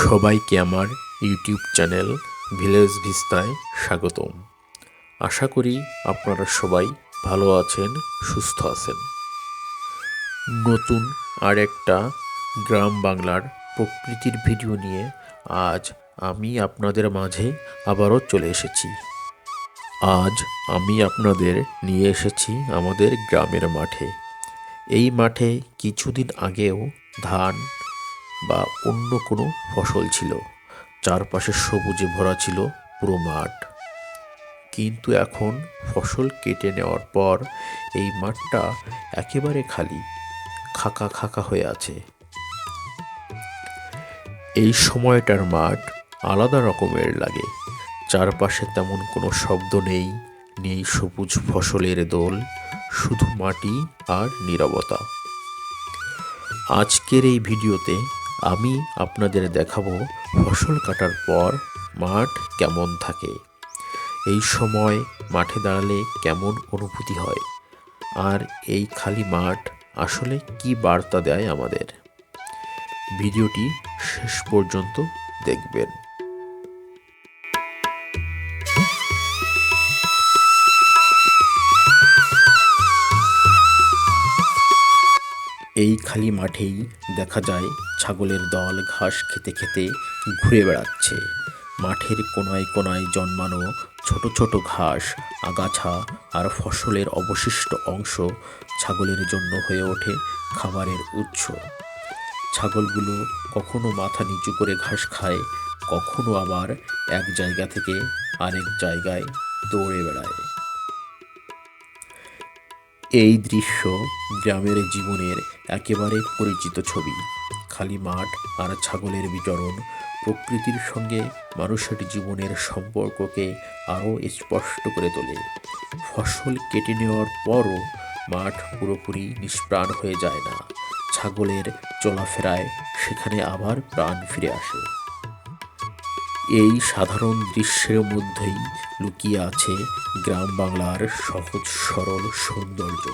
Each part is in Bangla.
সবাইকে আমার ইউটিউব চ্যানেল ভিলেজ ভিস্তায় স্বাগতম। আশা করি আপনারা সবাই ভালো আছেন, সুস্থ আছেন। নতুন আর একটা গ্রাম বাংলার প্রকৃতির ভিডিও নিয়ে আজ আমি আপনাদের মাঝে আবারও চলে এসেছি। আজ আমি আপনাদের নিয়ে এসেছি আমাদের গ্রামের মাঠে। এই মাঠে কিছুদিন আগেও ধান বা অন্য কোনো ফসল ছিল, চারপাশে সবুজে ভরা ছিল পুরো মাঠ। কিন্তু এখন ফসল কেটে নেওয়ার পর এই মাঠটা একেবারে খালি, খাকা খাকা হয়ে আছে। এই সময়টার মাঠ আলাদা রকমের লাগে। চারপাশে তেমন কোনো শব্দ নেই, নেই সবুজ ফসলের দোল, শুধু মাটি আর নীরবতা। আজকের এই ভিডিওতে আমি আপনাদের দেখাবো ফসল কাটার পর মাঠ কেমন থাকে, এই সময় মাঠে দাঁড়ালে কেমন অনুভূতি হয়, আর এই খালি মাঠ আসলে কি বার্তা দেয় আমাদের। ভিডিওটি শেষ পর্যন্ত দেখবেন। এই খালি মাঠেই দেখা যায় ছাগলের দল ঘাস খেতে খেতে ঘুরে বেড়াচ্ছে। মাঠের কোনায় কোনায় জন্মানো ছোট ছোট ঘাস, আগাছা আর ফসলের অবশিষ্ট অংশ ছাগলের জন্য হয়ে ওঠে খাবারের উৎস। ছাগলগুলো কখনো মাথা নিচু করে ঘাস খায়, কখনো আবার এক জায়গা থেকে আরেক জায়গায় দৌড়ে বেড়ায়। এই দৃশ্য গ্রামের জীবনের একেবারে পরিচিত ছবি। খালি মাঠ আর ছাগলের বিচরণ প্রকৃতির সঙ্গে মানুষের জীবনের সম্পর্ককে আরও স্পষ্ট করে তোলে। ফসল কেটে নেওয়ার পরও মাঠ পুরোপুরি নিষ্প্রাণ হয়ে যায় না। ছাগলের চলাফেরায় সেখানে আবার প্রাণ ফিরে আসে। এই সাধারণ দৃশ্যের মধ্যেই লুকিয়ে আছে গ্রাম বাংলার সহজ সরল সৌন্দর্য।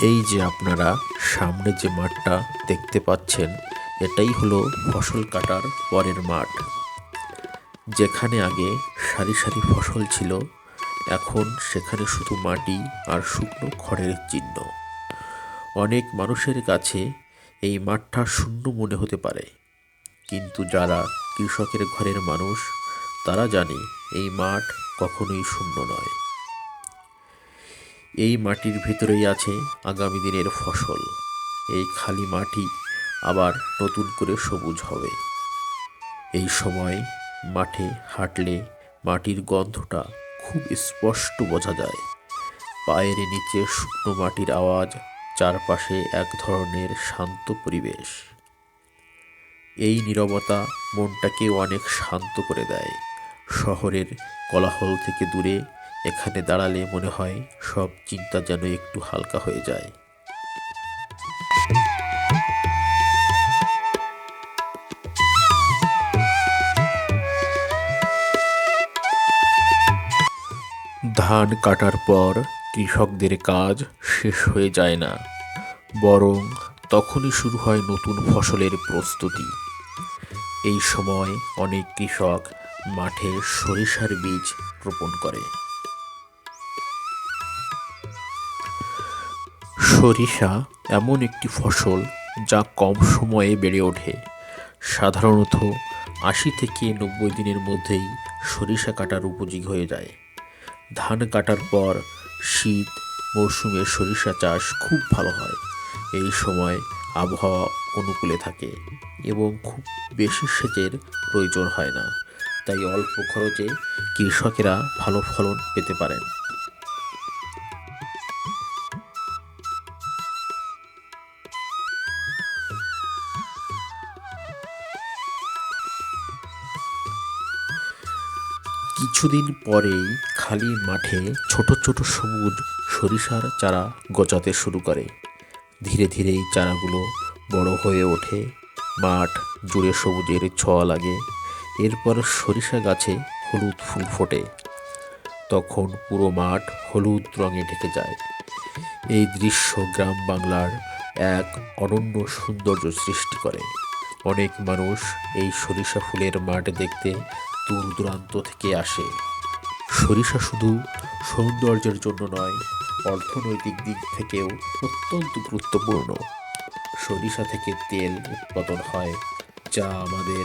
এই যে আপনারা সামনে যে মাঠটা দেখতে পাচ্ছেন, এটাই হলো ফসল কাটার পরের মাঠ। যেখানে আগে সারি সারি ফসল ছিল, এখন সেখানে শুধু মাটি আর শুকনো খড়ের চিহ্ন। অনেক মানুষের কাছে এই মাঠটা শূন্য মনে হতে পারে, কিন্তু যারা কৃষকের ঘরের মানুষ তারা জানে এই মাঠ কখনোই শূন্য নয়। এই মাটির ভিতরেই আছে আগামী দিনের ফসল। এই খালি মাটি আবার নতুন করে সবুজ হবে। এই সময় মাঠে হাঁটলে মাটির গন্ধটা খুব স্পষ্ট বোঝা যায়। পায়ের নিচে শুকনো মাটির আওয়াজ, চারপাশে এক ধরনের শান্ত পরিবেশ। এই নীরবতা মনটাকে অনেক শান্ত করে দেয়। শহরের কোলাহল থেকে দূরে এখানে দাঁড়ালে মনে হয় সব চিন্তা যেন একটু হালকা হয়ে যায়। ধান কাটার পর কৃষকদের কাজ শেষ হয়ে যায় না, বরং তখনই শুরু হয় নতুন ফসলের প্রস্তুতি। এই সময় অনেক কৃষক মাঠে সরিষার বীজ রোপণ করে। সরিষা এমন একটি ফসল যা কম সময়ে বেড়ে ওঠে। সাধারণত ৮০ থেকে ৯০ দিনের মধ্যেই সরিষা কাটার উপযোগী হয়ে যায়। ধান কাটার পর শীত মৌসুমে সরিষা চাষ খুব ভালো হয়। এই সময় আবহাওয়া অনুকূলে থাকে এবং খুব বেশি সেচের প্রয়োজন হয় না, তাই অল্প খরচে কৃষকেরা ভালো ফলন পেতে পারেন। কিছুদিন পরেই খালি মাঠে ছোট ছোট সবুজ সরিষার চারা গজাতে শুরু করে। ধীরে ধীরে এই চারাগুলো বড় হয়ে ওঠে, মাঠ জুড়ে সবুজের ছোঁয়া লাগে। এরপর সরিষা গাছে হলুদ ফুল ফোটে। তখন পুরো মাঠ হলুদ রঙে ঢেকে যায়। এই দৃশ্য গ্রাম বাংলার এক অনন্য সৌন্দর্য সৃষ্টি করে। অনেক মানুষ এই সরিষা ফুলের মাঠ দেখতে দূর দূরান্ত থেকে আসে। সরিষা শুধু সৌন্দর্যের জন্য নয়, অর্থনৈতিক দিক থেকেও অত্যন্ত গুরুত্বপূর্ণ। সরিষা থেকে তেল উৎপাদন হয়, যা আমাদের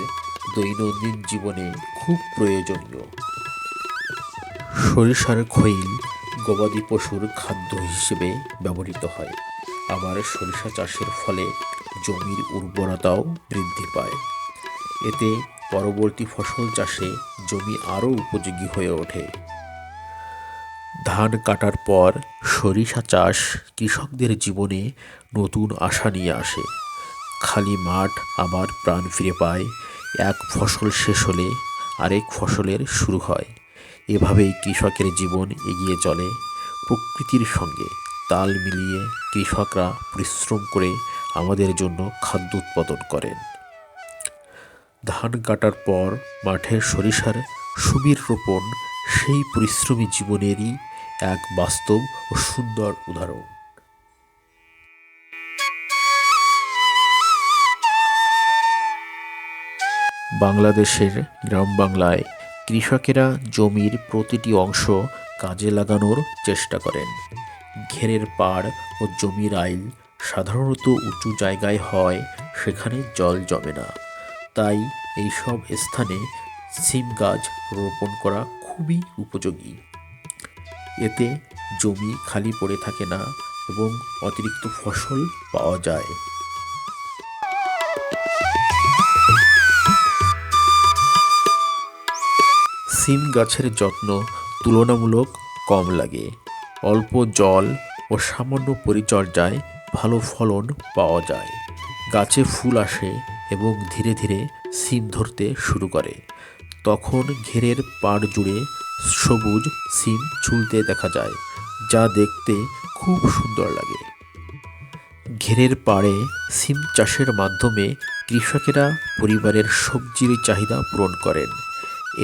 দৈনন্দিন জীবনে খুব প্রয়োজনীয়। সরিষার খৈল গবাদি পশুর খাদ্য হিসেবে ব্যবহৃত হয়। আবার সরিষা চাষের ফলে জমির উর্বরতাও বৃদ্ধি পায়। এতে পরবর্তী ফসল চাষে জমি আরও উপযোগী হয়ে ওঠে। ধান কাটার পর সরিষা চাষ কৃষকদের জীবনে নতুন আশা নিয়ে আসে। খালি মাঠ আবার প্রাণ ফিরে পায়। এক ফসল শেষ হলে আরেক ফসলের শুরু হয়। এভাবেই কৃষকের জীবন এগিয়ে চলে। প্রকৃতির সঙ্গে তাল মিলিয়ে কৃষকরা পরিশ্রম করে আমাদের জন্য খাদ্য উৎপাদন করেন। ধান কাটার পর মাঠের সরিষার সুবীর রোপণ সেই পরিশ্রমী জীবনেরই এক বাস্তব ও সুন্দর উদাহরণ। বাংলাদেশের গ্রাম বাংলায় কৃষকেরা জমির প্রতিটি অংশ কাজে লাগানোর চেষ্টা করেন। ঘেরের পাড় ও জমির আইল সাধারণত উঁচু জায়গায় হয়, সেখানে জল জমে না। তাই এইসব স্থানে সিম গাছ রোপণ করা খুবই উপযোগী। এতে জমি খালি পড়ে থাকে না এবং অতিরিক্ত ফসল পাওয়া যায়। সিম গাছের যত্ন তুলনামূলক কম লাগে। অল্প জল ও সামান্য পরিচর্যায় ভালো ফলন পাওয়া যায়। গাছে ফুল আসে এবং ধীরে ধীরে সিম ধরতে শুরু করে। তখন ঘেরের পাড় জুড়ে সবুজ সিম ঝুলতে দেখা যায়, যা দেখতে খুব সুন্দর লাগে। ঘেরের পাড়ে সিম চাষের মাধ্যমে কৃষকেরা পরিবারের সবজির চাহিদা পূরণ করেন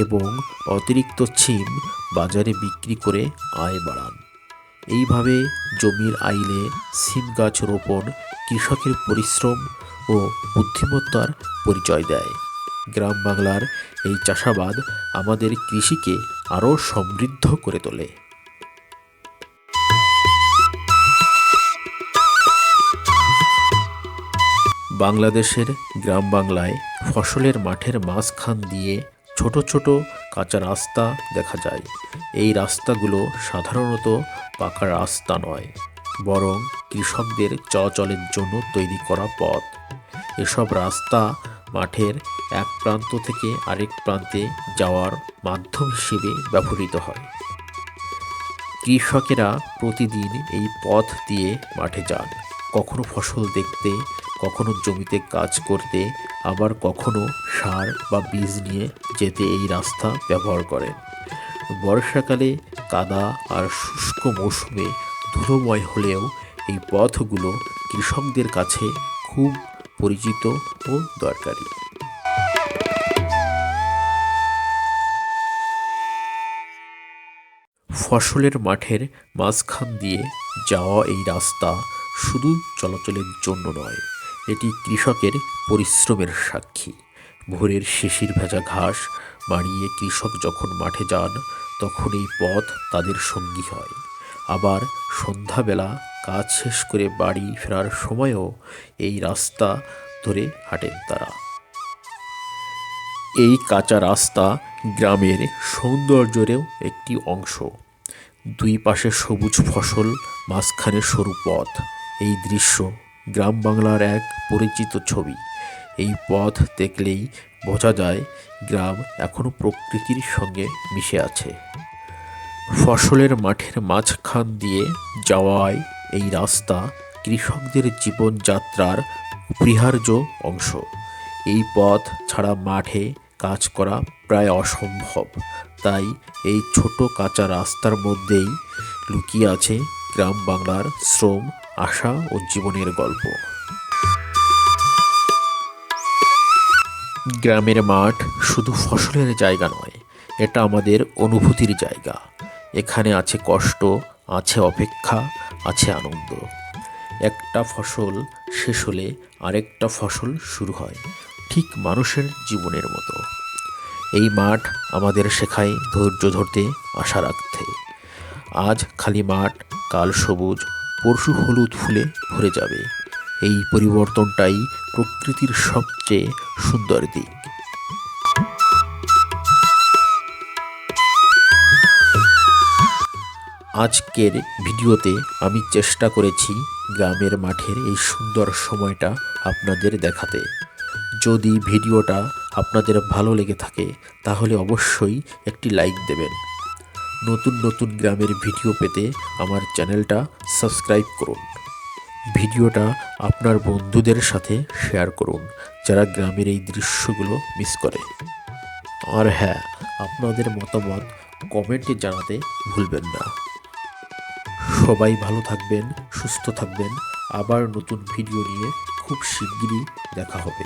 এবং অতিরিক্ত সিম বাজারে বিক্রি করে আয় বাড়ান। এইভাবে জমির আইলে সিম গাছ রোপণ কৃষকের পরিশ্রম ও বুদ্ধিমত্তার পরিচয় দেয়। গ্রাম বাংলার এই চাষাবাদ আমাদের কৃষিকে আরও সমৃদ্ধ করে তোলে। বাংলাদেশের গ্রাম বাংলায় ফসলের মাঠের মাঝখান দিয়ে ছোট ছোট কাঁচা রাস্তা দেখা যায়। এই রাস্তাগুলো সাধারণত পাকা রাস্তা নয়, বরং কৃষকদের চলাচলের জন্য তৈরি করা পথ। এসব রাস্তা মাঠের এক প্রান্ত থেকে আরেক প্রান্তে যাওয়ার মাধ্যম হিসেবে ব্যবহৃত হয়। কৃষকেরা প্রতিদিন এই পথ দিয়ে মাঠে যান, কখনো ফসল দেখতে, কখনো জমিতে কাজ করতে, আবার কখনো সার বা বীজ নিয়ে যেতে এই রাস্তা ব্যবহার করেন। বর্ষাকালে কাদা আর শুষ্ক মৌসুমে ধুলোময় হলেও এই পথগুলো কৃষকদের কাছে খুব পরিচিত ও দরকারি। ফসলের মাঠের মাঝখান দিয়ে যাওয়া এই রাস্তা শুধু চলাচলের জন্য নয়, এটি কৃষকের পরিশ্রমের সাক্ষী। ভোরের শিশির ভেজা ঘাস মাড়িয়ে কৃষক যখন মাঠে যান, তখন এই পথ তাদের সঙ্গী হয়। আবার সন্ধ্যাবেলা কাজ শেষ করে বাড়ি ফেরার সময়ও এই রাস্তা ধরে হাঁটেন তারা। এই কাঁচা রাস্তা গ্রামের সৌন্দর্যেরও একটি অংশ। দুই পাশে সবুজ ফসল, মাঝখানে সরু পথ। এই দৃশ্য গ্রাম বাংলার এক পরিচিত ছবি। এই পথ দেখলেই বোঝা যায় গ্রাম এখনো প্রকৃতির সঙ্গে মিশে আছে। ফসলের মাঠের মাঝখান দিয়ে যাওয়ায় এই রাস্তা কৃষকদের জীবনযাত্রার অপরিহার্য অংশ। এই পথ ছাড়া মাঠে কাজ করা প্রায় অসম্ভব। তাই এই ছোট কাঁচা রাস্তার মধ্যেই লুকিয়ে আছে গ্রাম বাংলার শ্রম, আশা ও জীবনের গল্প। গ্রামের মাঠ শুধু ফসলের জায়গা নয়, এটা আমাদের অনুভূতির জায়গা। এখানে আছে কষ্ট, আছে অপেক্ষা, আছে আনন্দ। একটা ফসল শেষ হলে আরেকটা ফসল শুরু হয়, ঠিক মানুষের জীবনের মতো। এই মাঠ আমাদের শেখায় ধৈর্য ধরতে, আশা রাখতে। আজ খালি মাঠ, কাল সবুজ, পরশু হলুদ ফুলে ভরে যাবে। এই পরিবর্তনটাই প্রকৃতির সবচেয়ে সুন্দর দিক। আজকের ভিডিওতে আমি চেষ্টা করেছি গ্রামের মাঠের এই সুন্দর সময়টা আপনাদের দেখাতে। যদি ভিডিওটা আপনাদের ভালো লেগে থাকে তাহলে অবশ্যই একটি লাইক দেবেন। নতুন নতুন গ্রামের ভিডিও পেতে আমার চ্যানেলটা সাবস্ক্রাইব করুন। ভিডিওটা আপনার বন্ধুদের সাথে শেয়ার করুন যারা গ্রামের এই দৃশ্যগুলো মিস করে। আর হ্যাঁ, আপনাদের মতামত কমেন্টে জানাতে ভুলবেন না। সবাই ভালো থাকবেন, সুস্থ থাকবেন। আবার নতুন ভিডিও নিয়ে খুব শিগগিরই দেখা হবে।